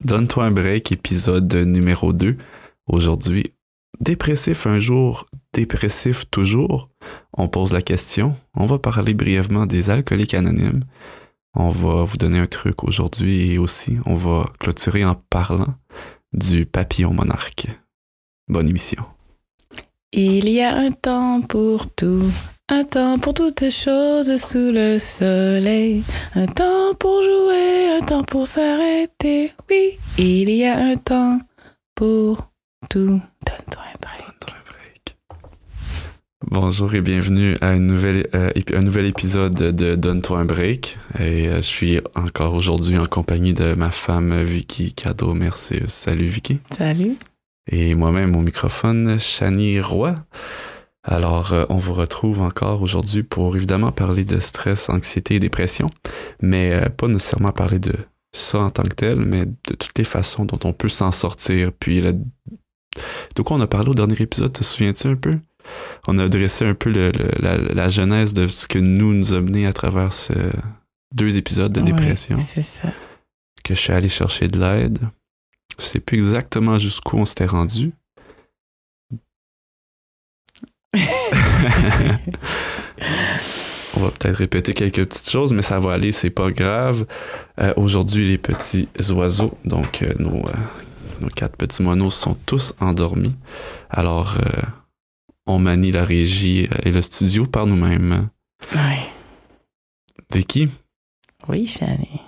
Donne-toi un break, épisode numéro 2. Aujourd'hui, dépressif un jour, dépressif toujours. On pose la question. On va parler brièvement des alcooliques anonymes. On va vous donner un truc aujourd'hui et aussi, on va clôturer en parlant du papillon monarque. Bonne émission. Il y a un temps pour tout, un temps pour toutes choses sous le soleil, un temps pour jouer, un temps pour s'arrêter. Oui, il y a un temps pour tout. Donne-toi un break. Bonjour et bienvenue à un nouvel épisode de Donne-toi un break. Et je suis encore aujourd'hui en compagnie de ma femme Vicky Cadeau-Mercier. Salut Vicky. Salut. Et moi-même au microphone, Chani Roy. Alors, on vous retrouve encore aujourd'hui pour évidemment parler de stress, anxiété et dépression, mais pas nécessairement parler de ça en tant que tel, mais de toutes les façons dont on peut s'en sortir. Puis, de quoi on a parlé au dernier épisode, te souviens-tu un peu? On a dressé un peu la genèse de ce que nous a mené à travers ces 2 épisodes de dépression. Oui, c'est ça. Que je suis allé chercher de l'aide. Je sais plus exactement jusqu'où on s'était rendu. On va peut-être répéter quelques petites choses, mais ça va aller, c'est pas grave. Aujourd'hui, les petits oiseaux, donc nos 4 petits monos sont tous endormis. Alors, on manie la régie et le studio par nous-mêmes. Oui. Vicky? Oui, Chani.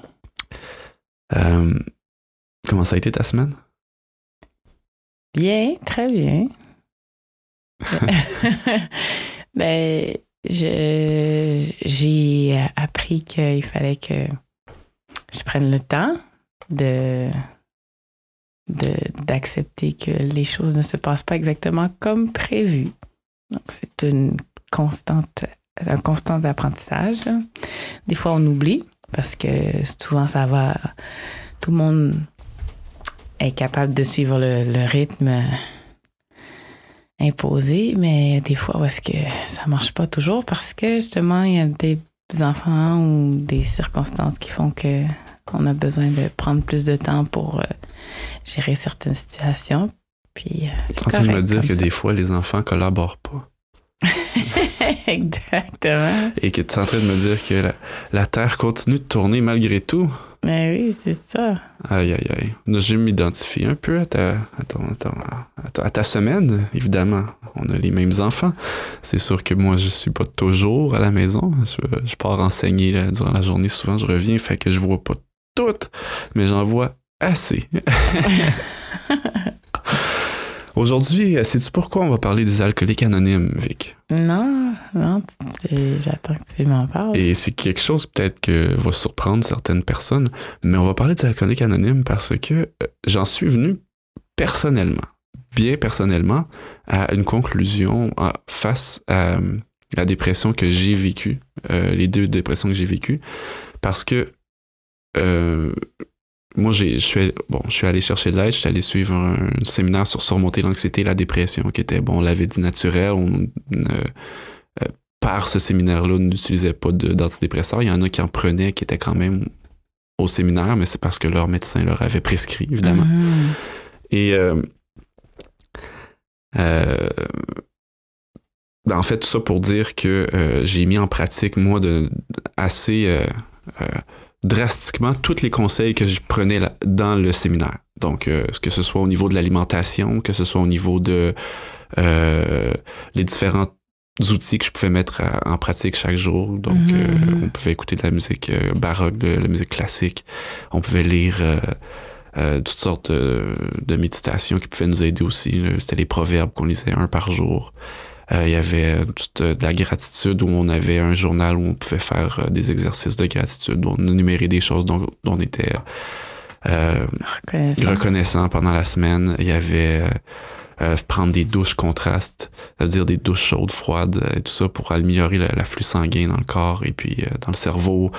Comment ça a été ta semaine? Bien, très bien. Ben, j'ai appris qu'il fallait que je prenne le temps d'accepter que les choses ne se passent pas exactement comme prévu. Donc, c'est un constant apprentissage. Des fois, on oublie parce que souvent, ça va... Tout le monde est capable de suivre le rythme imposé, mais des fois, où est-ce que ça marche pas toujours parce que, justement, il y a des enfants ou des circonstances qui font que on a besoin de prendre plus de temps pour gérer certaines situations. Puis, c'est en train de me dire que ça. des fois, les enfants collaborent pas. Exactement. Et que tu es en train de me dire que la Terre continue de tourner malgré tout. Mais oui, c'est ça. Aïe, aïe, aïe. Je m'identifie un peu à ta semaine, évidemment. On a les mêmes enfants. C'est sûr que moi, je suis pas toujours à la maison. Je pars enseigner durant la journée. Souvent, je reviens, fait que je vois pas toutes, mais j'en vois assez. Aujourd'hui, sais-tu pourquoi on va parler des alcooliques anonymes, Vic? Non, j'attends que tu m'en parles. Et c'est quelque chose peut-être que va surprendre certaines personnes, mais on va parler des alcooliques anonymes parce que j'en suis venu bien personnellement, à une conclusion face à la dépression que j'ai vécue, les 2 dépressions que j'ai vécues, parce que moi, je suis allé chercher de l'aide, je suis allé suivre un séminaire sur surmonter l'anxiété et la dépression, qui était, on l'avait dit, naturel. Par ce séminaire-là, on n'utilisait pas d'antidépresseurs. Il y en a qui en prenaient, qui étaient quand même au séminaire, mais c'est parce que leur médecin leur avait prescrit, évidemment. Mm-hmm. Et en fait, tout ça pour dire que j'ai mis en pratique, moi, assez drastiquement tous les conseils que je prenais dans le séminaire. Donc, que ce soit au niveau de l'alimentation, que ce soit au niveau de les différents outils que je pouvais mettre en pratique chaque jour. Donc, on pouvait écouter de la musique baroque, de la musique classique. On pouvait lire toutes sortes de méditations qui pouvaient nous aider aussi. C'était les proverbes qu'on lisait 1 par jour. Il y avait toute de la gratitude où on avait un journal où on pouvait faire des exercices de gratitude, où on énumérait des choses dont on était reconnaissant pendant la semaine. Il y avait prendre des douches contrastes, c'est-à-dire des douches chaudes, froides et tout ça pour améliorer l'afflux sanguin dans le corps et puis dans le cerveau,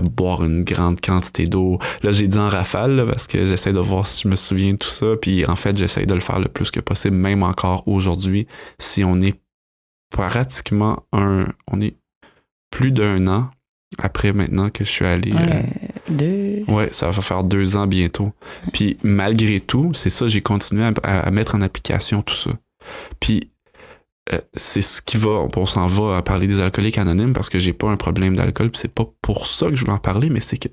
boire une grande quantité d'eau. Là, j'ai dit en rafale là, parce que j'essaie de voir si je me souviens de tout ça, puis en fait, j'essaie de le faire le plus que possible, même encore aujourd'hui, si on est pratiquement on est plus d'1 an après maintenant que je suis allé Ouais, ça va faire 2 ans bientôt. Puis malgré tout, c'est ça, j'ai continué à mettre en application tout ça. Puis c'est ce qui va, on s'en va à parler des alcooliques anonymes parce que j'ai pas un problème d'alcool, puis c'est pas pour ça que je voulais en parler, mais c'est que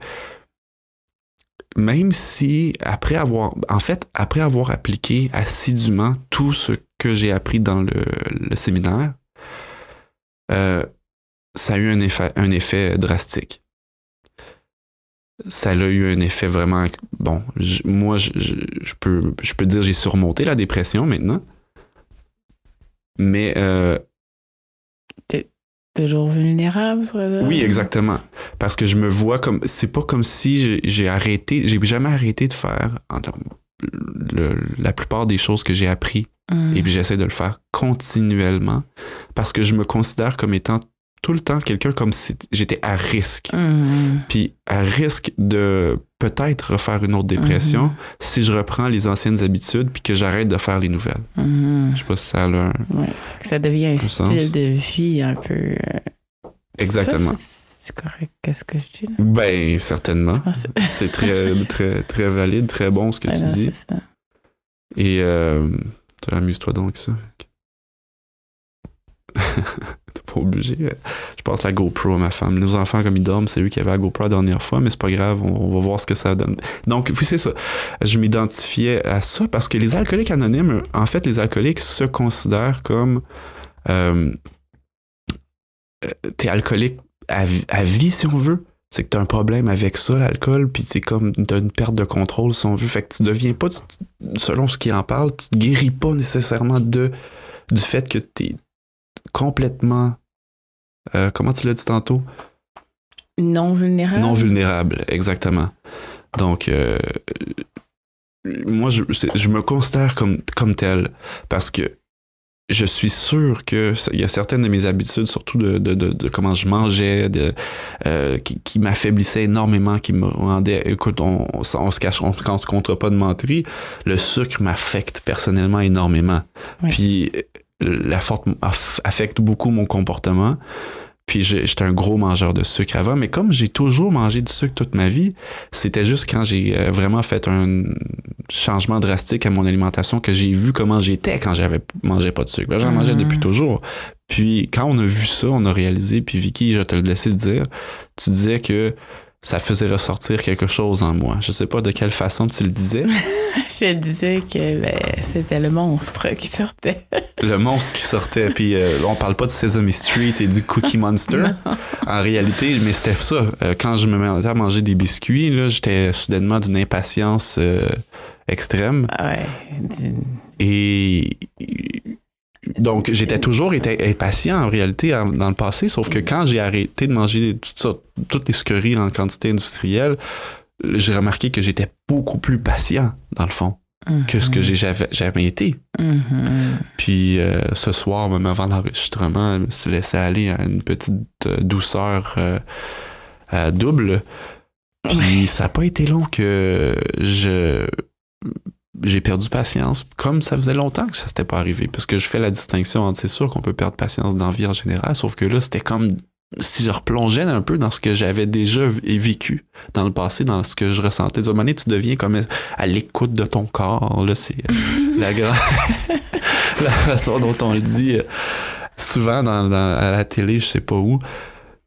même si après avoir appliqué assidûment tout ce que j'ai appris dans le séminaire, ça a eu un effet drastique. Ça a eu un effet vraiment... Bon, moi, je peux dire j'ai surmonté la dépression maintenant, mais... T'es toujours vulnérable? Oui, exactement. Parce que je me vois comme... C'est pas comme si j'ai arrêté... J'ai jamais arrêté de faire la plupart des choses que j'ai appris. Et puis j'essaie de le faire continuellement parce que je me considère comme étant tout le temps quelqu'un comme si j'étais à risque. Puis à risque de peut-être refaire une autre dépression si je reprends les anciennes habitudes puis que j'arrête de faire les nouvelles. Je sais pas si ça a un... Ouais. Ça devient un style de vie un peu... Exactement. C'est correct, qu'est-ce que je dis là? Ben, certainement. C'est très, très, très valide, très bon ce que tu dis. Ça. Et amuse-toi donc ça. T'es pas obligé. Je passe la GoPro à ma femme. Nos enfants, comme ils dorment, c'est eux qui avaient la GoPro la dernière fois, mais c'est pas grave, on va voir ce que ça donne. Donc, oui, c'est ça. Je m'identifiais à ça parce que les alcooliques anonymes, en fait, les alcooliques se considèrent comme t'es alcoolique à vie, si on veut. C'est que t'as un problème avec ça, l'alcool, puis c'est comme t'as une perte de contrôle, si on veut. Fait que tu deviens pas, selon ce qui en parle, tu te guéris pas nécessairement du fait que t'es complètement... comment tu l'as dit tantôt? Non vulnérable. Non vulnérable, exactement. Donc, moi, je me considère comme tel, parce que je suis sûr que il y a certaines de mes habitudes, surtout de comment je mangeais, qui m'affaiblissaient énormément, qui me rendaient... Écoute, on se cache, on ne comptera pas de menterie. Le sucre m'affecte personnellement énormément. Oui. Puis la forte affecte beaucoup mon comportement. Puis j'étais un gros mangeur de sucre avant, mais comme j'ai toujours mangé du sucre toute ma vie, c'était juste quand j'ai vraiment fait un changement drastique à mon alimentation que j'ai vu comment j'étais quand mangeais pas de sucre. Ben, j'en mangeais depuis toujours. Puis quand on a vu ça, on a réalisé, puis Vicky, je te le laissais le dire, tu disais que ça faisait ressortir quelque chose en moi. Je sais pas de quelle façon tu le disais. Je disais que c'était le monstre qui sortait. Le monstre qui sortait. Puis on parle pas de Sesame Street et du Cookie Monster. Non. En réalité, mais c'était ça. Quand je me mettais à manger des biscuits, là, j'étais soudainement d'une impatience extrême. Ouais. Et... Donc, j'étais toujours impatient en réalité dans le passé, sauf que quand j'ai arrêté de manger toutes les sucreries en quantité industrielle, j'ai remarqué que j'étais beaucoup plus patient, dans le fond, que ce que j'ai jamais été. Puis, ce soir, même avant l'enregistrement, je me suis laissé aller à une petite douceur double. Puis, ça n'a pas été long que j'ai perdu patience, comme ça faisait longtemps que ça s'était pas arrivé, parce que je fais la distinction entre, c'est sûr qu'on peut perdre patience dans la vie en général, sauf que là, c'était comme si je replongeais un peu dans ce que j'avais déjà vécu dans le passé, dans ce que je ressentais. De manière, tu deviens comme à l'écoute de ton corps, là, c'est la façon dont on le dit souvent à la télé, je sais pas où.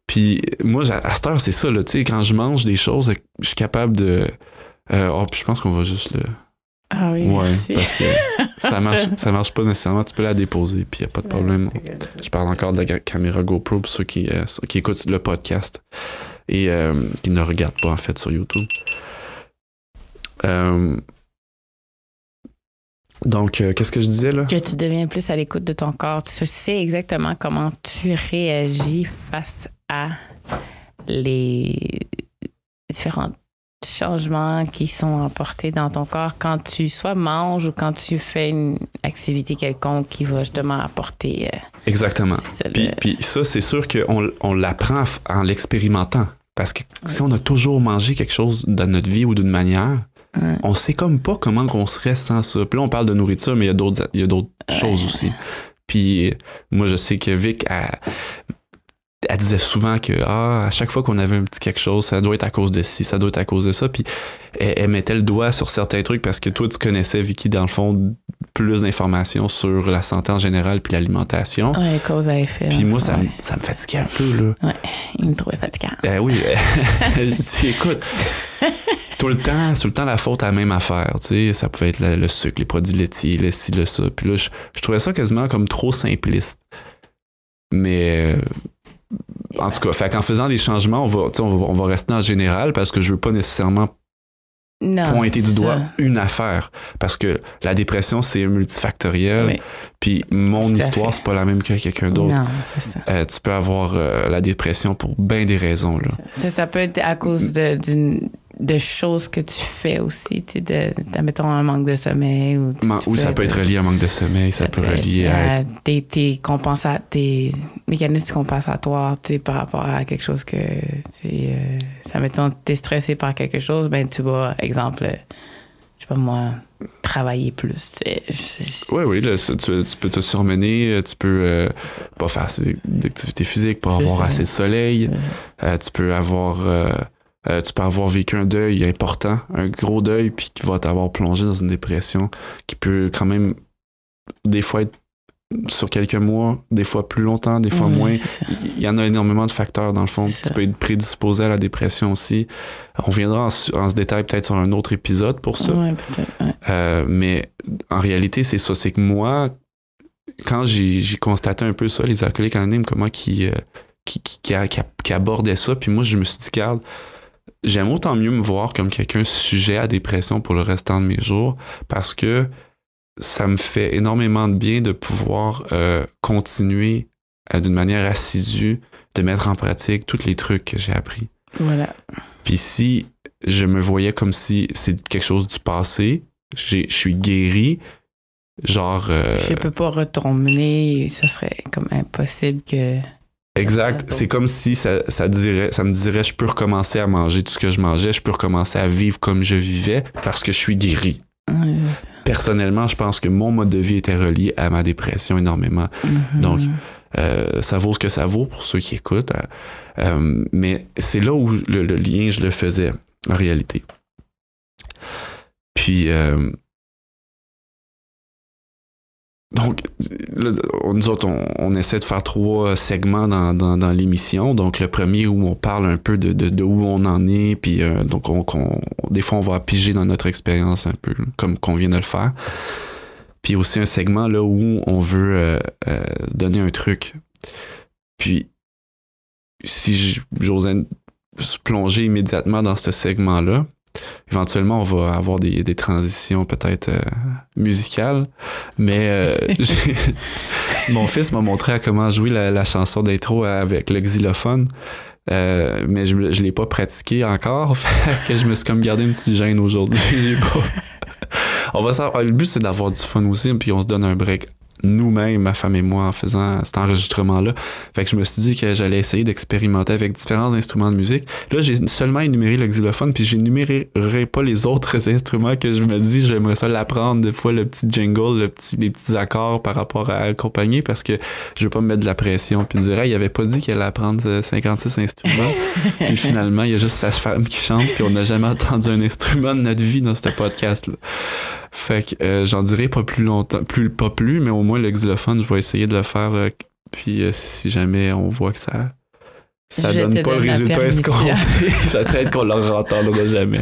Puis moi, à cette heure, c'est ça, là, tu sais, quand je mange des choses, je suis capable de... puis je pense qu'on va juste le... Ah oui, ouais, merci. Parce que ça marche pas nécessairement. Tu peux la déposer, puis il n'y a pas de problème. Je parle encore de la caméra GoPro pour ceux qui écoutent le podcast et qui ne regardent pas, en fait, sur YouTube. Donc, qu'est-ce que je disais, là? Que tu deviens plus à l'écoute de ton corps. Tu sais exactement comment tu réagis face à les différentes changements qui sont apportés dans ton corps quand tu soit manges ou quand tu fais une activité quelconque qui va justement apporter... Exactement. Puis ça, c'est sûr qu'on l'apprend en l'expérimentant. Parce que si on a toujours mangé quelque chose dans notre vie ou d'une manière, on sait comme pas comment on serait sans ça. Puis là, on parle de nourriture, mais il y a d'autres choses aussi. Puis moi, je sais que Vic, elle disait souvent que à chaque fois qu'on avait un petit quelque chose, ça doit être à cause de ci, ça doit être à cause de ça. Puis elle mettait le doigt sur certains trucs parce que toi, tu connaissais, Vicky, dans le fond, plus d'informations sur la santé en général puis l'alimentation. Ouais, cause à effet. Puis moi, ça me fatiguait un peu, là. Ouais, il me trouvait fatigant. Oui, je dis, écoute, tout le temps la faute à la même affaire, tu sais, ça pouvait être le sucre, les produits laitiers, le ci, le ça. Puis là, je trouvais ça quasiment comme trop simpliste. Mais en tout cas, fait qu'en faisant des changements, on va rester en général parce que je veux pas nécessairement pointer du doigt une affaire. Parce que la dépression, c'est multifactoriel. Oui. Puis mon histoire, c'est pas la même que quelqu'un d'autre. Non, c'est ça. Tu peux avoir la dépression pour bien des raisons, là. Ça peut être à cause de choses que tu fais aussi, tu sais, mettons un manque de sommeil. Ou ça peut être relié à un manque de sommeil, ça peut relier à tes mécanismes compensatoires, tu sais, par rapport à quelque chose que, ça mettons, t'es stressé par quelque chose, ben tu vas, exemple, je sais pas moi, travailler plus. Oui, là, tu peux te surmener, tu peux pas faire assez d'activité physique, pas avoir assez de soleil, tu peux avoir vécu un deuil important, un gros deuil, puis qui va t'avoir plongé dans une dépression qui peut quand même des fois être sur quelques mois, des fois plus longtemps, des fois moins. Il y en a énormément de facteurs dans le fond. Tu peux être prédisposé à la dépression aussi. On viendra en ce détail peut-être sur un autre épisode pour ça. Oui, peut-être. Ouais. Mais en réalité, c'est ça. C'est que moi, quand j'ai constaté un peu ça, les alcooliques anonymes, comment qui abordaient ça, puis moi, je me suis dit, regarde, j'aime autant mieux me voir comme quelqu'un sujet à dépression pour le restant de mes jours parce que ça me fait énormément de bien de pouvoir continuer d'une manière assidue de mettre en pratique tous les trucs que j'ai appris. Voilà. Puis si je me voyais comme si c'est quelque chose du passé, je suis guéri, genre... je peux pas retourner, ça serait comme impossible que... Exact. C'est comme si ça me dirait je peux recommencer à manger tout ce que je mangeais, je peux recommencer à vivre comme je vivais parce que je suis guéri. Personnellement, je pense que mon mode de vie était relié à ma dépression énormément. Donc, ça vaut ce que ça vaut pour ceux qui écoutent. Mais c'est là où le lien, je le faisais en réalité. Puis... Donc, là, nous autres, on essaie de faire 3 segments dans l'émission. Donc, le premier où on parle un peu de où on en est, puis donc des fois, on va piger dans notre expérience un peu, comme qu'on vient de le faire. Puis aussi un segment là où on veut donner un truc. Puis, si j'osais se plonger immédiatement dans ce segment-là, éventuellement, on va avoir des transitions peut-être musicales, mais mon fils m'a montré à comment jouer la chanson d'intro avec le xylophone, mais je l'ai pas pratiqué encore, fait que je me suis comme gardé une petite gêne aujourd'hui. Le but, c'est d'avoir du fun aussi, puis on se donne un break nous-mêmes, ma femme et moi, en faisant cet enregistrement-là. Fait que je me suis dit que j'allais essayer d'expérimenter avec différents instruments de musique. Là, j'ai seulement énuméré le xylophone, puis j'énumérerai pas les autres instruments que je me dis, j'aimerais ça l'apprendre, des fois le petit jingle, les petits accords par rapport à accompagner, parce que je veux pas me mettre de la pression, puis dire, il avait pas dit qu'il allait apprendre 56 instruments, puis finalement, il y a juste sa femme qui chante, puis on n'a jamais entendu un instrument de notre vie dans ce podcast-là. Fait que j'en dirai pas plus longtemps, mais au moins le xylophone, je vais essayer de le faire. Puis si jamais on voit que ça donne pas le résultat escompté, peut-être qu'on le entendra jamais.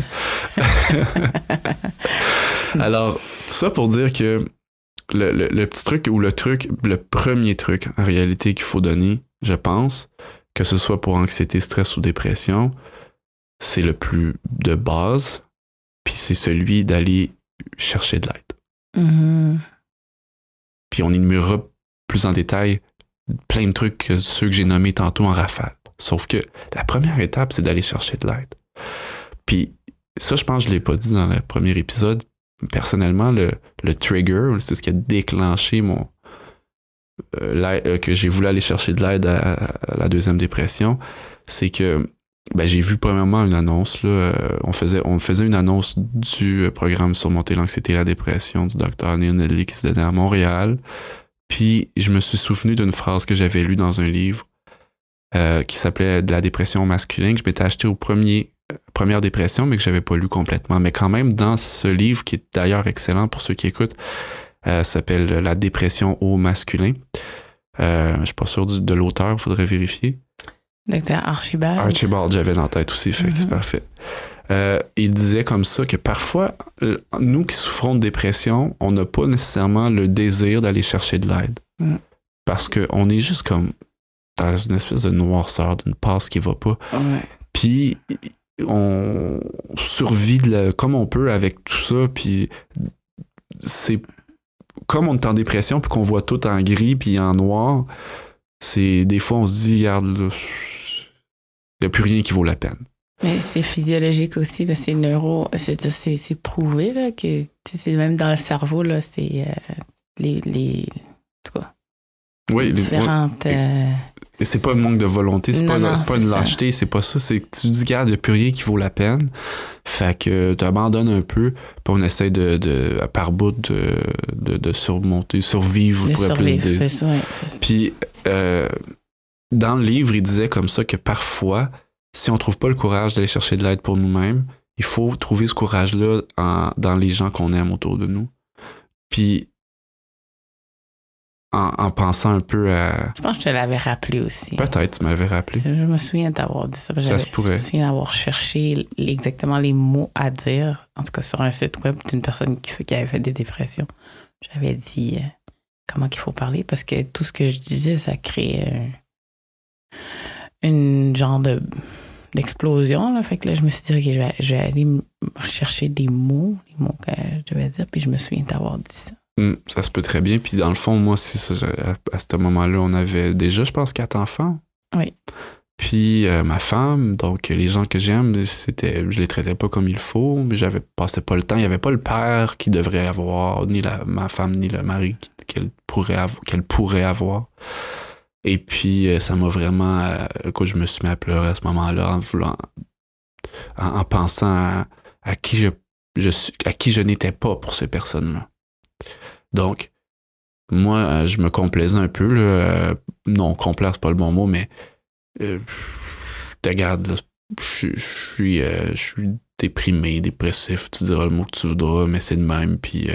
Alors, tout ça pour dire que le petit truc ou le premier truc en réalité qu'il faut donner, je pense, que ce soit pour anxiété, stress ou dépression, c'est le plus de base, puis c'est celui d'aller chercher de l'aide. Puis on énumérera plus en détail plein de trucs que ceux que j'ai nommés tantôt en rafale. Sauf que la première étape, c'est d'aller chercher de l'aide. Puis ça, je pense que je l'ai pas dit dans le premier épisode. Personnellement, le trigger, c'est ce qui a déclenché que j'ai voulu aller chercher de l'aide à la deuxième dépression, c'est que j'ai vu premièrement une annonce, là, on faisait une annonce du programme Surmonter l'anxiété et la dépression du Dr. Neil Nedley qui se donnait à Montréal. Puis je me suis souvenu d'une phrase que j'avais lue dans un livre qui s'appelait De la dépression masculine, que je m'étais acheté première dépression, mais que j'avais pas lu complètement. Mais quand même, dans ce livre, qui est d'ailleurs excellent pour ceux qui écoutent, s'appelle La dépression au masculin. Je suis pas sûr de l'auteur, il faudrait vérifier. Docteur Archibald. Archibald, j'avais dans la tête aussi, fait que c'est parfait. Il disait comme ça que parfois, nous qui souffrons de dépression, on n'a pas nécessairement le désir d'aller chercher de l'aide. Parce qu'on est juste comme dans une espèce de noirceur, d'une passe qui va pas. Ouais. Puis on survit comme on peut avec tout ça, puis c'est comme on est en dépression puis qu'on voit tout en gris puis en noir, c'est des fois on se dit regarde, il n'y a plus rien qui vaut la peine. Mais c'est physiologique aussi, là, c'est c'est prouvé là, que c'est même dans le cerveau, là, c'est en tout cas, oui, différentes... Et c'est pas un manque de volonté, c'est pas une lâcheté, c'est pas ça. C'est que tu dis, regarde, il n'y a plus rien qui vaut la peine. Fait que tu abandonnes un peu, puis on essaie par bout de surmonter, survivre, on pourrait plus dire. C'est ça, ouais. Puis, dans le livre, il disait comme ça que parfois, si on trouve pas le courage d'aller chercher de l'aide pour nous-mêmes, il faut trouver ce courage-là dans les gens qu'on aime autour de nous. Puis, en pensant un peu à... Je pense que je te l'avais rappelé aussi. Peut-être, tu m'avais rappelé. Je me souviens d'avoir dit ça. Ça se pourrait. Je me souviens d'avoir cherché exactement les mots à dire, en tout cas sur un site web d'une personne qui avait fait des dépressions. J'avais dit comment qu'il faut parler, parce que tout ce que je disais, ça créait une genre d'explosion. Là. Fait que là, je me suis dit, OK, je vais aller chercher les mots que je devais dire, puis je me souviens d'avoir dit ça. Ça se peut très bien. Puis dans le fond, moi, c'est ça, à ce moment-là, on avait déjà, je pense, 4 enfants. Oui. Puis ma femme, donc les gens que j'aime, je les traitais pas comme il faut, mais passais pas le temps. Il n'y avait pas le père qui devrait avoir, ni ma femme, ni le mari qu'elle pourrait avoir. Et puis ça m'a vraiment... je me suis mis à pleurer à ce moment-là en pensant à qui je n'étais pas pour ces personnes-là. Donc, moi, je me complaisais un peu. Là, non, complaire, c'est pas le bon mot, mais regarde, là, je suis déprimé, dépressif, tu diras le mot que tu voudras, mais c'est de même, puis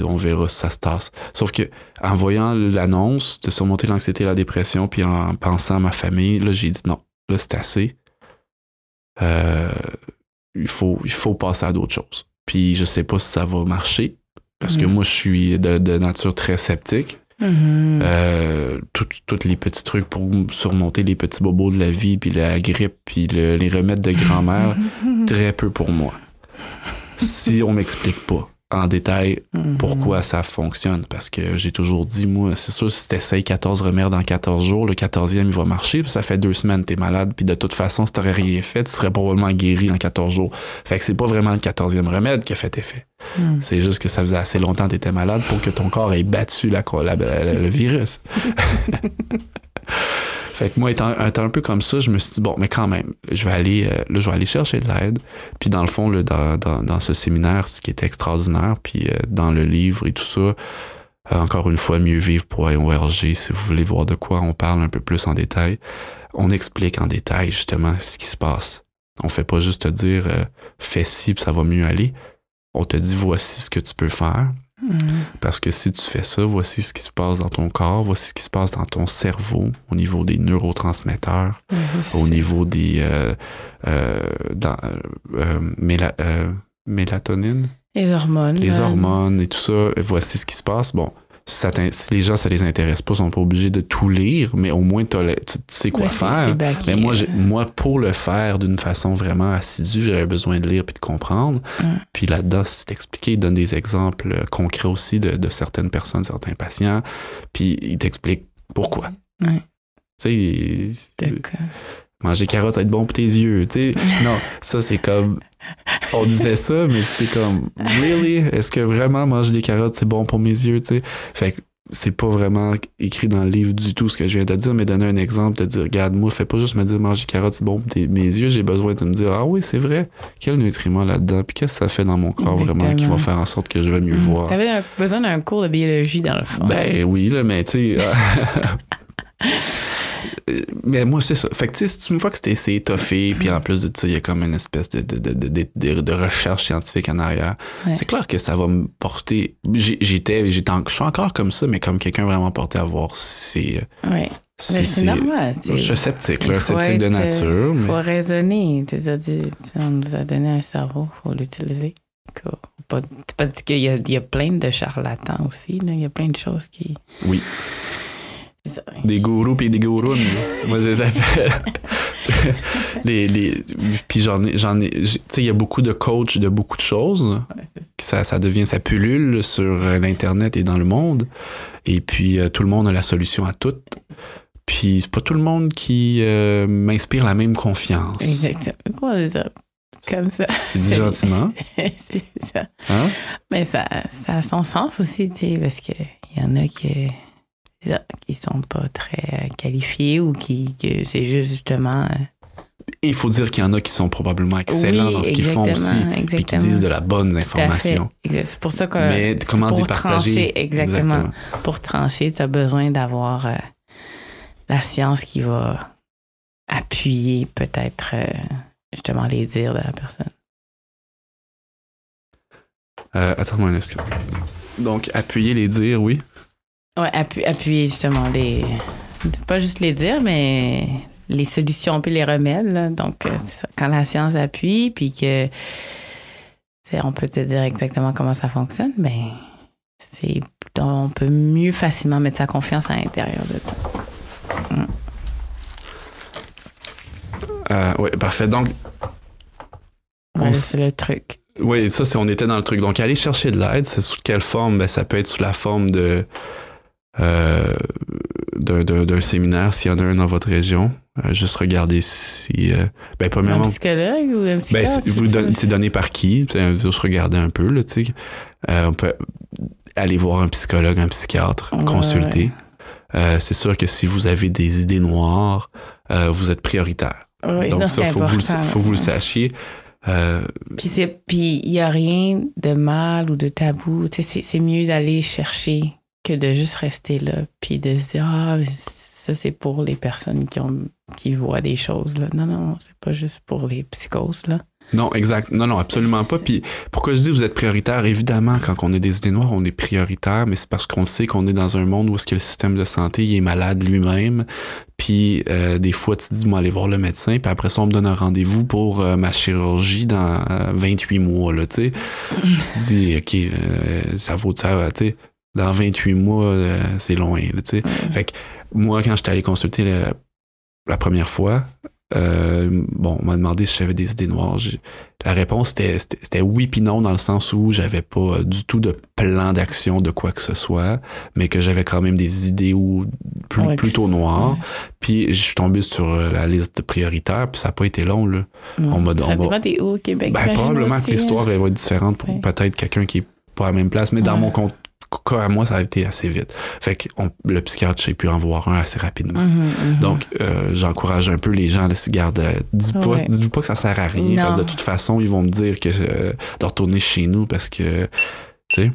on verra si ça se tasse. Sauf que en voyant l'annonce de surmonter l'anxiété et la dépression, puis en pensant à ma famille, là, j'ai dit non, là, c'est assez. Il faut passer à d'autres choses. Puis je sais pas si ça va marcher, parce que moi, je suis de nature très sceptique. Tous les petits trucs pour surmonter les petits bobos de la vie, puis la grippe, puis les remèdes de grand-mère, très peu pour moi. Si on m'explique pas en détail pourquoi ça fonctionne, parce que j'ai toujours dit, moi, c'est sûr, si t'essayes 14 remèdes en 14 jours, le 14e, il va marcher, puis ça fait 2 semaines t'es malade, puis de toute façon, si t'aurais rien fait, tu serais probablement guéri en 14 jours. Fait que c'est pas vraiment le 14e remède qui a fait effet. C'est juste que ça faisait assez longtemps que t'étais malade pour que ton corps ait battu le virus. Fait que moi, étant un peu comme ça, je me suis dit, bon, mais quand même, je vais aller chercher de l'aide. Puis dans le fond, là, dans ce séminaire, ce qui était extraordinaire, puis dans le livre et tout ça, encore une fois, mieuxvivre.org, si vous voulez voir de quoi on parle un peu plus en détail, on explique en détail justement ce qui se passe. On fait pas juste te dire, fais ci, puis ça va mieux aller. On te dit, voici ce que tu peux faire. Parce que si tu fais ça, voici ce qui se passe dans ton corps, voici ce qui se passe dans ton cerveau, au niveau des neurotransmetteurs, au niveau des mélatonine. Les hormones. Les hormones et tout ça, voici ce qui se passe. Bon, si les gens, ça les intéresse pas, ils sont pas obligés de tout lire, mais au moins tu sais quoi faire. Mais moi, pour le faire d'une façon vraiment assidue, j'avais besoin de lire puis de comprendre. Puis là-dedans, c'est expliqué, il donne des exemples concrets aussi de certaines personnes, certains patients, puis il t'explique pourquoi. Tu sais, manger carottes, ça va être bon pour tes yeux. Tu sais, non, ça c'est comme... On disait ça, mais c'était comme, really? Est-ce que vraiment manger des carottes, c'est bon pour mes yeux, tu sais? Fait que c'est pas vraiment écrit dans le livre du tout ce que je viens de dire, mais donner un exemple, de dire, regarde, moi, fais pas juste me dire manger des carottes, c'est bon pour mes yeux, j'ai besoin de me dire, ah oui, c'est vrai, quel nutriment là-dedans, puis qu'est-ce que ça fait dans mon corps vraiment qui va faire en sorte que je vais mieux voir. T'avais besoin d'un cours de biologie dans le fond. Ben oui, là, mais tu sais... Mais moi, c'est ça. Fait que, tu sais, si tu me vois que c'est étoffé, puis en plus de ça, il y a comme une espèce de recherche scientifique en arrière, c'est clair que ça va me porter... Je suis encore comme ça, mais comme quelqu'un vraiment porté à voir si... c'est normal. Je suis sceptique, là, sceptique de nature. Il faut raisonner. On nous a donné un cerveau, il faut l'utiliser. Parce qu'il y a plein de charlatans aussi. Il y a plein de choses qui... Oui. Des gourous pis des gourous. Moi, je les appelle. Puis j'en ai. Tu sais, il y a beaucoup de coachs de beaucoup de choses. Ça devient, ça pullule sur l'Internet et dans le monde. Et puis, tout le monde a la solution à tout. Puis, c'est pas tout le monde qui m'inspire la même confiance. Exactement. Quoi, c'est ça? Comme ça. C'est dit gentiment. C'est ça. Hein? Mais ça a son sens aussi, tu sais, parce qu'il y en a qui sont pas très qualifiés ou que c'est juste justement... Et il faut dire qu'il y en a qui sont probablement excellents dans ce qu'ils font aussi, et qui disent de la bonne information. C'est pour ça que... Mais comment départager? Exactement. Pour trancher, tu as besoin d'avoir la science qui va appuyer peut-être justement les dires de la personne. Attends-moi un instant. Donc, appuyer les dires, oui? Oui, appuyer justement pas juste les dires, mais les solutions puis les remèdes. Là. Donc, c'est ça. Quand la science appuie, puis que on peut te dire exactement comment ça fonctionne, ben on peut mieux facilement mettre sa confiance à l'intérieur de ça. Oui, parfait. Donc, c'est le truc. Oui, ça, on était dans le truc. Donc, aller chercher de l'aide, c'est sous quelle forme? Ben, ça peut être sous la forme d'un séminaire, s'il y en a un dans votre région. Juste regarder si... premièrement... Un psychologue ou un psychiatre? C'est donné par qui? Juste regarder un peu, là, tu sais. On peut aller voir un psychologue, un psychiatre, consulter. Ouais. C'est sûr que si vous avez des idées noires, vous êtes prioritaire. Oui, donc ça, faut que vous le sachiez. Puis il n'y a rien de mal ou de tabou. C'est mieux d'aller chercher que de juste rester là puis de se dire ça c'est pour les personnes qui voient des choses là. Non, c'est pas juste pour les psychoses là. Non, exact. Non, absolument pas. Puis pourquoi je dis vous êtes prioritaire? Évidemment, quand on a des idées noires, on est prioritaire, mais c'est parce qu'on sait qu'on est dans un monde où est-ce que le système de santé il est malade lui-même. Puis des fois, tu te dis, moi, aller voir le médecin, puis après ça, on me donne un rendez-vous pour ma chirurgie dans 28 mois, là, tu sais. Tu te dis, OK, ça vaut ça, tu sais. Dans 28 mois, c'est loin, là, tu sais. Fait que moi, quand j'étais allé consulter la première fois, on m'a demandé si j'avais des idées noires. La réponse c'était oui puis non, dans le sens où j'avais pas du tout de plan d'action de quoi que ce soit, mais que j'avais quand même des idées plutôt noires. Puis je suis tombé sur la liste prioritaire, puis ça n'a pas été long, là. Ça dépend des hauts au Québec. Probablement aussi, que l'histoire elle va être différente pour peut-être quelqu'un qui est pas à la même place, mais dans mon cas à moi, ça a été assez vite. Fait que le psychiatre, j'ai pu en voir un assez rapidement. Donc, j'encourage un peu les gens à se garder. Dites-vous pas que ça sert à rien, parce que de toute façon, ils vont me dire que de retourner chez nous parce que, tu sais.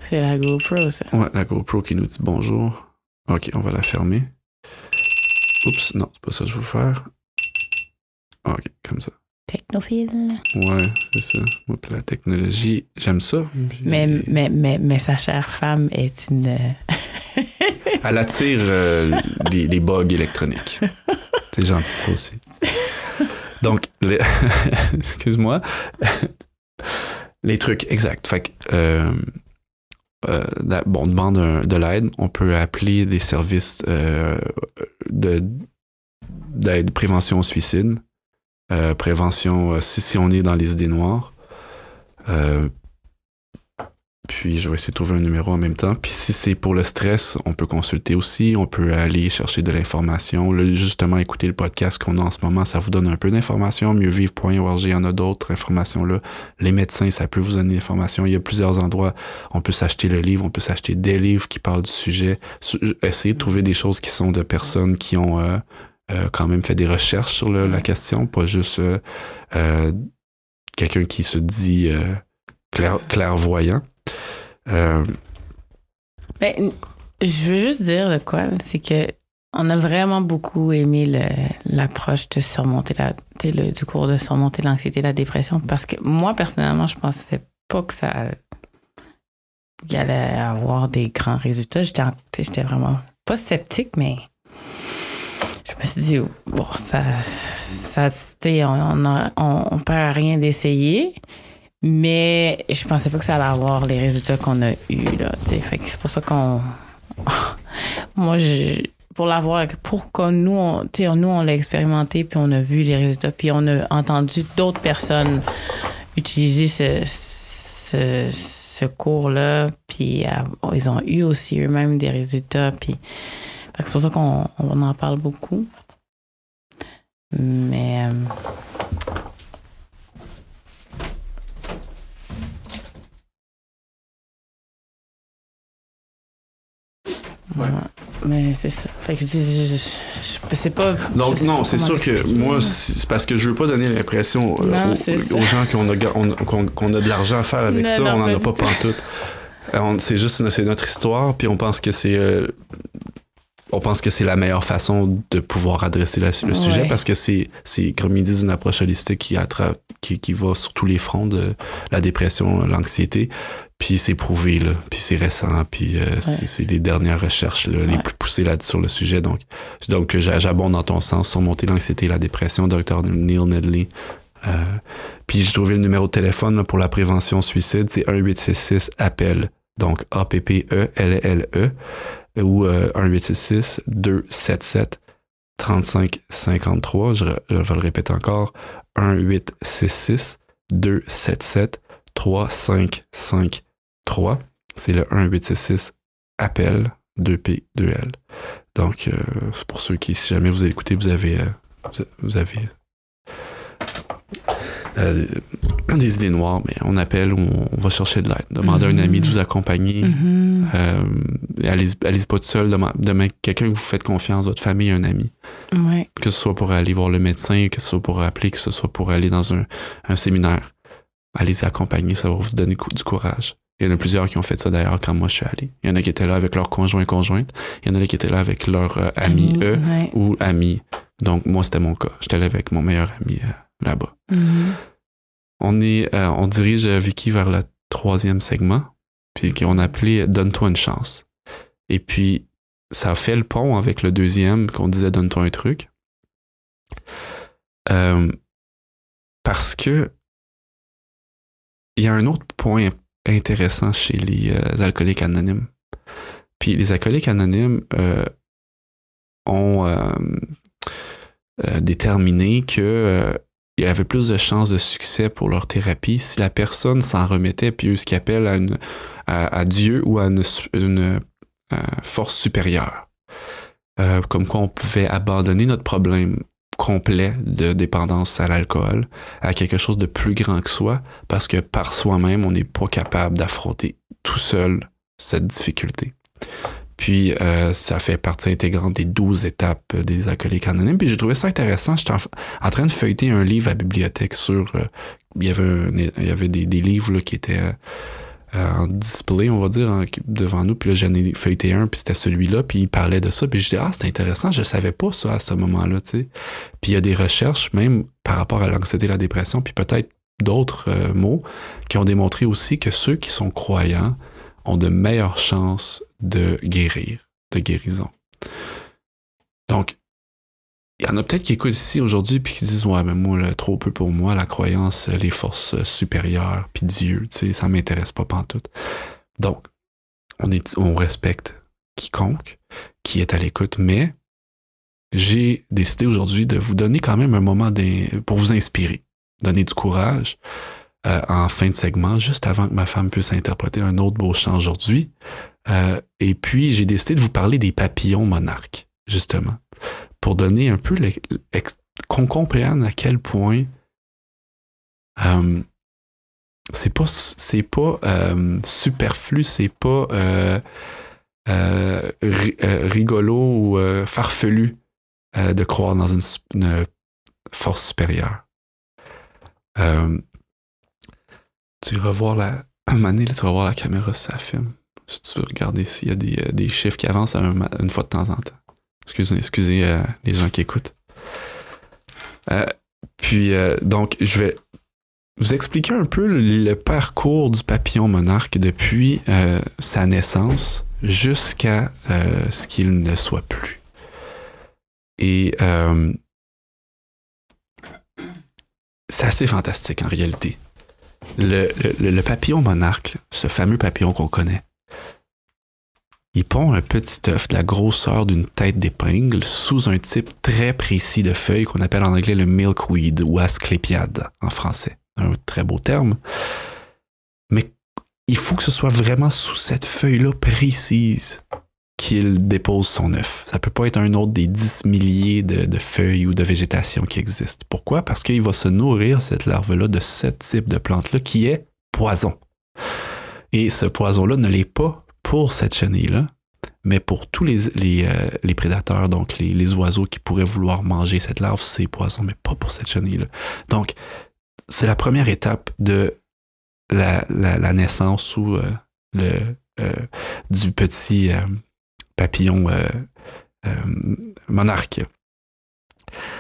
C'est la GoPro, ça. Ouais, la GoPro qui nous dit bonjour. OK, on va la fermer. Oups, non, c'est pas ça que je veux faire. OK, comme ça. Technophile. Ouais, c'est ça. Moi, puis la technologie, j'aime ça. Mais sa chère femme est une... Elle attire les bugs électroniques. C'est gentil, ça aussi. Donc, excuse-moi. Les trucs, exact. Fait que, on demande de l'aide. On peut appeler des services d'aide, prévention au suicide. Prévention, si on est dans les idées noires. Puis je vais essayer de trouver un numéro en même temps. Puis si c'est pour le stress, on peut consulter aussi. On peut aller chercher de l'information. Là, justement, écouter le podcast qu'on a en ce moment, ça vous donne un peu d'informations. Mieuxvivre.org, il y en a d'autres informations là. Les médecins, ça peut vous donner l'information. Il y a plusieurs endroits. On peut s'acheter le livre, on peut s'acheter des livres qui parlent du sujet. Essayer de trouver des choses qui sont de personnes qui ont... quand même fait des recherches sur la question, pas juste quelqu'un qui se dit clairvoyant. Je veux juste dire de quoi, là, c'est que on a vraiment beaucoup aimé l'approche de surmonter du cours de surmonter l'anxiété et la dépression parce que moi, personnellement, je pensais pas que ça qu'il allait avoir des grands résultats. J'étais vraiment pas sceptique, mais je me suis dit, bon, on perd à rien d'essayer, mais je pensais pas que ça allait avoir les résultats qu'on a eus, là, fait que c'est pour ça qu'on... Moi, pour que nous, on l'a expérimenté, puis on a vu les résultats, puis on a entendu d'autres personnes utiliser ce cours-là, puis ils ont eu aussi eux-mêmes des résultats, puis c'est pour ça qu'on en parle beaucoup. Mais... Ouais. Mais c'est ça. Fait que je dis, c'est pas... Donc, non, c'est sûr que moi, c'est parce que je veux pas donner l'impression aux gens qu'on a de l'argent à faire avec ça. On n'en a pas pantoute. C'est juste c'est notre histoire, puis on pense que c'est la meilleure façon de pouvoir adresser le sujet parce que c'est comme ils disent, une approche holistique qui va sur tous les fronts de la dépression, l'anxiété. Puis c'est prouvé, là. Puis c'est récent. Puis c'est les dernières recherches là, les plus poussées là sur le sujet. Donc j'abonde dans ton sens. Surmonter l'anxiété et la dépression, Dr. Neil Nedley. Puis j'ai trouvé le numéro de téléphone là, pour la prévention suicide. C'est 1-866-APPEL. Donc APPELLE ou 1-866-277-3553. Je vais le répéter encore. 1-866-277-3553. C'est le 1-866-APPEL 2P2L. Donc, c'est pour ceux qui, si jamais vous écoutez, vous avez des idées noires, mais on appelle ou on va chercher de l'aide. Demandez à un ami de vous accompagner. Allez pas tout seul. Demandez quelqu'un que vous faites confiance, votre famille, un ami. Ouais. Que ce soit pour aller voir le médecin, que ce soit pour appeler, que ce soit pour aller dans un séminaire. Allez-y accompagner, ça va vous donner du courage. Il y en a plusieurs qui ont fait ça d'ailleurs quand moi je suis allé. Il y en a qui étaient là avec leur conjointe. Il y en a qui étaient là avec leur ami, ou amis. Donc moi, c'était mon cas. J'étais là avec mon meilleur ami là-bas. On dirige Vicky vers le 3e segment, puis qu'on a appelé « Donne-toi une chance ». Et puis, ça fait le pont avec le 2e, qu'on disait « Donne-toi un truc ». Parce que il y a un autre point intéressant chez les alcooliques anonymes. Puis les alcooliques anonymes ont déterminé que il y avait plus de chances de succès pour leur thérapie si la personne s'en remettait, puis ce qu'ils appellent à Dieu ou à une force supérieure. Comme quoi on pouvait abandonner notre problème complet de dépendance à l'alcool à quelque chose de plus grand que soi, parce que par soi-même, on n'est pas capable d'affronter tout seul cette difficulté. Puis, ça fait partie intégrante des 12 étapes des alcooliques anonymes. Puis, j'ai trouvé ça intéressant. J'étais en train de feuilleter un livre à la bibliothèque sur... il y avait des livres là, qui étaient en display, on va dire, devant nous. Puis là, j'en ai feuilleté un, puis c'était celui-là. Puis, il parlait de ça. Puis, je dis, c'est intéressant. Je savais pas ça à ce moment-là, tu sais. Puis, il y a des recherches, même par rapport à l'anxiété et la dépression, puis peut-être d'autres mots, qui ont démontré aussi que ceux qui sont croyants ont de meilleures chances de guérison. Donc, il y en a peut-être qui écoutent ici aujourd'hui puis qui disent « Ouais, mais moi, là, trop peu pour moi, la croyance, les forces supérieures, puis Dieu, tu sais, ça m'intéresse pas pantoute. » Donc, on respecte quiconque qui est à l'écoute, mais j'ai décidé aujourd'hui de vous donner quand même un moment pour vous inspirer, donner du courage, en fin de segment, juste avant que ma femme puisse interpréter un autre beau chant aujourd'hui. Et puis, j'ai décidé de vous parler des papillons monarques, justement, pour donner un peu qu'on comprenne à quel point c'est pas superflu, c'est pas rigolo ou farfelu de croire dans une force supérieure. Tu vas voir un moment donné, tu vas voir la caméra si ça filme. Si tu veux regarder s'il y a des chiffres qui avancent une fois de temps en temps. Excusez les gens qui écoutent. Donc, je vais vous expliquer un peu le parcours du papillon monarque depuis sa naissance jusqu'à ce qu'il ne soit plus. Et c'est assez fantastique en réalité. Le papillon monarque, ce fameux papillon qu'on connaît, il pond un petit œuf de la grosseur d'une tête d'épingle sous un type très précis de feuille qu'on appelle en anglais le milkweed ou asclépiade en français. Un très beau terme. Mais il faut que ce soit vraiment sous cette feuille-là précise qu'il dépose son œuf. Ça peut pas être un autre des 10 milliers de feuilles ou de végétation qui existent. Pourquoi? Parce qu'il va se nourrir, cette larve-là, de ce type de plante-là qui est poison. Et ce poison-là ne l'est pas pour cette chenille-là, mais pour tous les prédateurs, donc les oiseaux qui pourraient vouloir manger cette larve, c'est poison, mais pas pour cette chenille-là. Donc, c'est la première étape de la naissance ou du petit papillon monarque.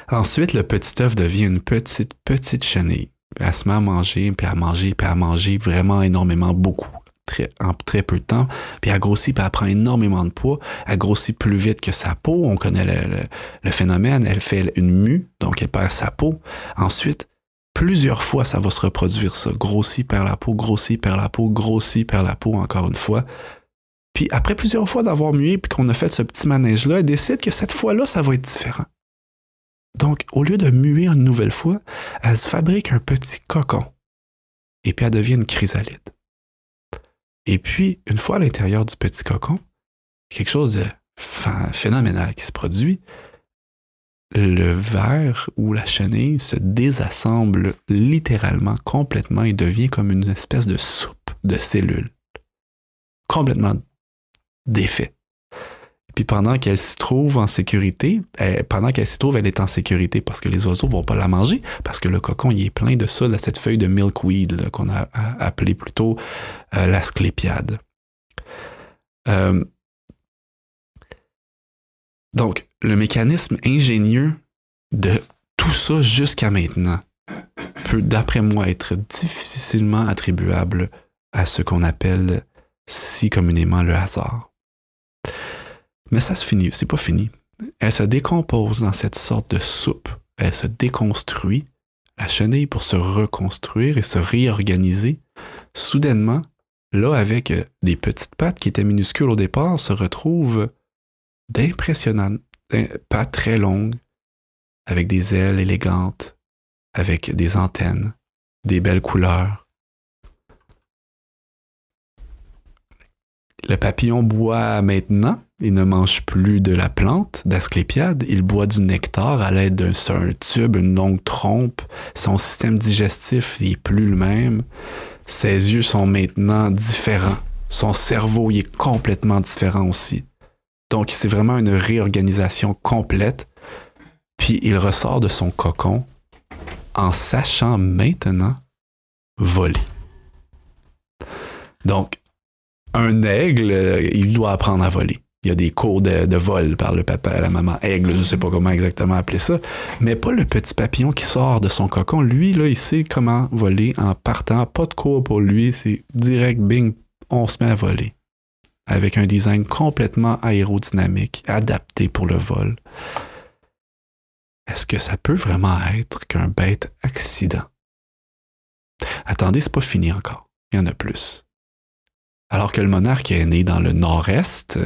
Ensuite, le petit œuf devient une petite chenille. Elle se met à manger, puis à manger vraiment énormément, beaucoup. En très peu de temps, puis elle grossit, puis elle prend énormément de poids, elle grossit plus vite que sa peau, on connaît le phénomène, elle fait une mue, donc elle perd sa peau. Ensuite, plusieurs fois, ça va se reproduire ça, grossit, perd la peau, grossit, perd la peau, grossit, perd la peau, encore une fois. Puis après plusieurs fois d'avoir mué, puis qu'on a fait ce petit manège-là, elle décide que cette fois-là, ça va être différent. Donc, au lieu de muer une nouvelle fois, elle se fabrique un petit cocon, et puis elle devient une chrysalide. Et puis, une fois à l'intérieur du petit cocon, quelque chose de phénoménal qui se produit. Le ver ou la chenille se désassemble littéralement, complètement, et devient comme une espèce de soupe de cellules. Complètement défait. Puis pendant qu'elle s'y trouve en sécurité, elle est en sécurité parce que les oiseaux ne vont pas la manger, parce que le cocon il est plein de ça, de cette feuille de milkweed là, qu'on a appelée plutôt l'asclépiade. Donc, le mécanisme ingénieux de tout ça jusqu'à maintenant peut, d'après moi, être difficilement attribuable à ce qu'on appelle si communément le hasard. Mais ça se finit, c'est pas fini. Elle se décompose dans cette sorte de soupe. Elle se déconstruit, la chenille, pour se reconstruire et se réorganiser. Soudainement, là, avec des petites pattes qui étaient minuscules au départ, se retrouve d'impressionnantes pattes très longues, avec des ailes élégantes, avec des antennes, des belles couleurs. Le papillon boit maintenant. Il ne mange plus de la plante d'asclépiade. Il boit du nectar à l'aide d'un tube, une longue trompe. Son système digestif n'est plus le même. Ses yeux sont maintenant différents. Son cerveau il est complètement différent aussi. Donc, c'est vraiment une réorganisation complète. Puis, il ressort de son cocon en sachant maintenant voler. Donc, un aigle, il doit apprendre à voler. Il y a des cours de vol par le papa et la maman aigle, je ne sais pas comment exactement appeler ça, mais pas le petit papillon qui sort de son cocon. Lui, là, il sait comment voler en partant. Pas de cours pour lui, c'est direct, bing, on se met à voler. Avec un design complètement aérodynamique, adapté pour le vol. Est-ce que ça peut vraiment être qu'un bête accident? Attendez, c'est pas fini encore. Il y en a plus. Alors que le monarque est né dans le nord-est,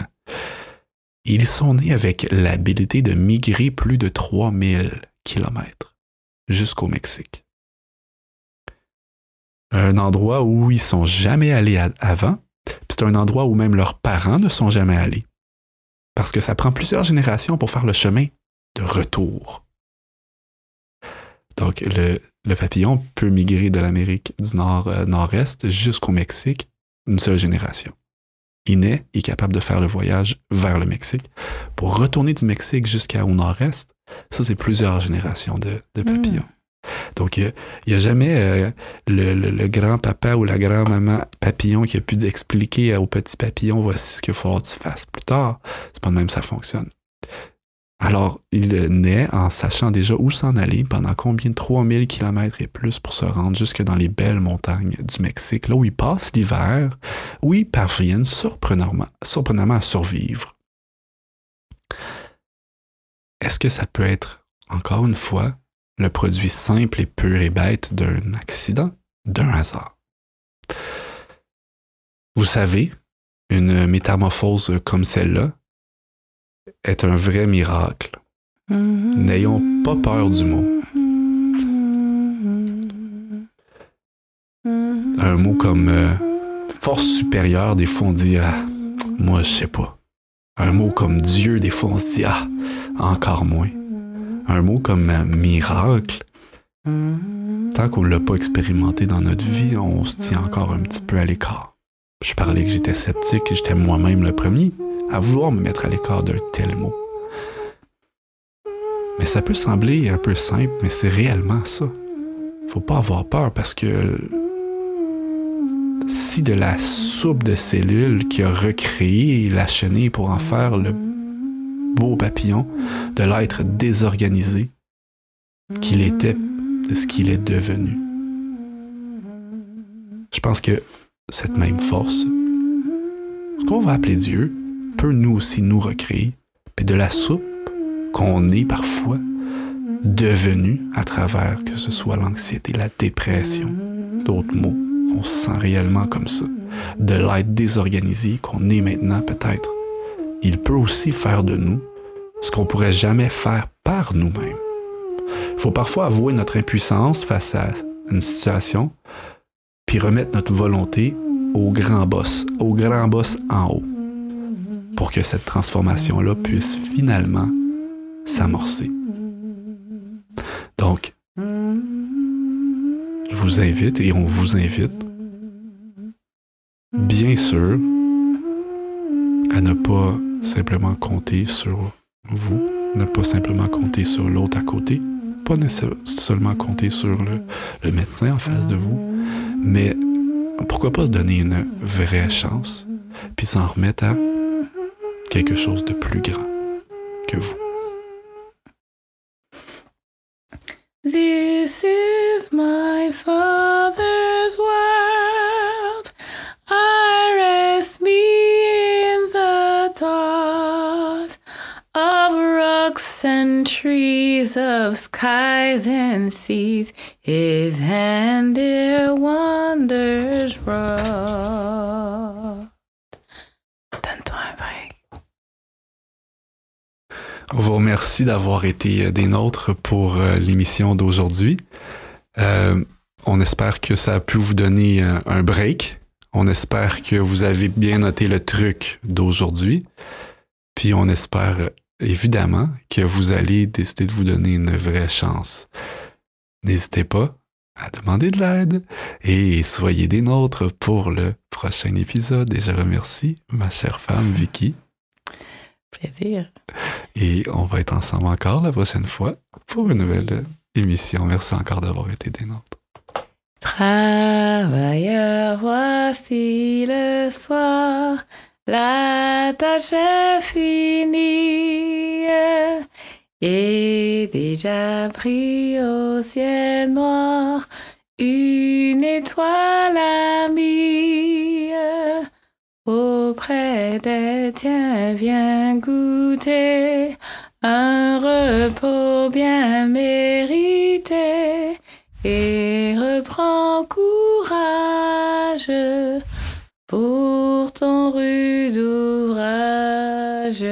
ils sont nés avec l'habilité de migrer plus de 3000 kilomètres jusqu'au Mexique. Un endroit où ils ne sont jamais allés avant, puis c'est un endroit où même leurs parents ne sont jamais allés. Parce que ça prend plusieurs générations pour faire le chemin de retour. Donc, le papillon peut migrer de l'Amérique du nord-est jusqu'au Mexique une seule génération. Il naît, il est capable de faire le voyage vers le Mexique. Pour retourner du Mexique jusqu'au nord-est, ça, c'est plusieurs générations de papillons. Donc, il n'y a jamais le grand-papa ou la grand-maman papillon qui a pu expliquer au petit papillon, voici ce qu'il va falloir que tu fasses plus tard. C'est pas de même que ça fonctionne. Alors, il naît en sachant déjà où s'en aller, pendant combien de 3000 km et plus pour se rendre jusque dans les belles montagnes du Mexique, là où il passe l'hiver, où ils parviennent surprenamment à survivre. Est-ce que ça peut être, encore une fois, le produit simple et pur et bête d'un accident, d'un hasard? Vous savez, une métamorphose comme celle-là est un vrai miracle. N'ayons pas peur du mot. Un mot comme force supérieure, des fois on dit moi je sais pas. Un mot comme Dieu, des fois on se dit encore moins. Un mot comme miracle, tant qu'on ne l'a pas expérimenté dans notre vie, on se tient encore un petit peu à l'écart. Je parlais que j'étais sceptique, que j'étais moi-même le premier à vouloir me mettre à l'écart d'un tel mot. Mais ça peut sembler un peu simple, mais c'est réellement ça. Faut pas avoir peur parce que si de la soupe de cellules qui a recréé la chenille pour en faire le beau papillon, de l'être désorganisé qu'il était, de ce qu'il est devenu. Je pense que cette même force, ce qu'on va appeler Dieu, peut nous aussi nous recréer, puis de la soupe qu'on est parfois devenu à travers que ce soit l'anxiété, la dépression, d'autres mots. On se sent réellement comme ça. De l'être désorganisé qu'on est maintenant peut-être. Il peut aussi faire de nous ce qu'on pourrait jamais faire par nous-mêmes. Il faut parfois avouer notre impuissance face à une situation, puis remettre notre volonté au grand boss en haut, pour que cette transformation-là puisse finalement s'amorcer. Donc, je vous invite et on vous invite, bien sûr, à ne pas simplement compter sur vous, ne pas simplement compter sur l'autre à côté, pas seulement compter sur le médecin en face de vous, mais pourquoi pas se donner une vraie chance, puis s'en remettre à quelque chose de plus grand que vous. This is my Father's world. I rest me in the thought of rocks and trees, of skies and seas. His hand their wonders wrought. Donne-toi un break. On vous remercie d'avoir été des nôtres pour l'émission d'aujourd'hui. On espère que ça a pu vous donner un break. On espère que vous avez bien noté le truc d'aujourd'hui. Puis on espère évidemment que vous allez décider de vous donner une vraie chance. N'hésitez pas à demander de l'aide et soyez des nôtres pour le prochain épisode. Et je remercie ma chère femme Vicky. Plaisir. Et on va être ensemble encore la prochaine fois pour une nouvelle émission. Merci encore d'avoir été des nôtres. Travailleurs, voici le soir, la tâche est finie et déjà brille au ciel noir une étoile amie. Auprès des tiens, viens goûter un repos bien mérité et reprends courage pour ton rude ouvrage.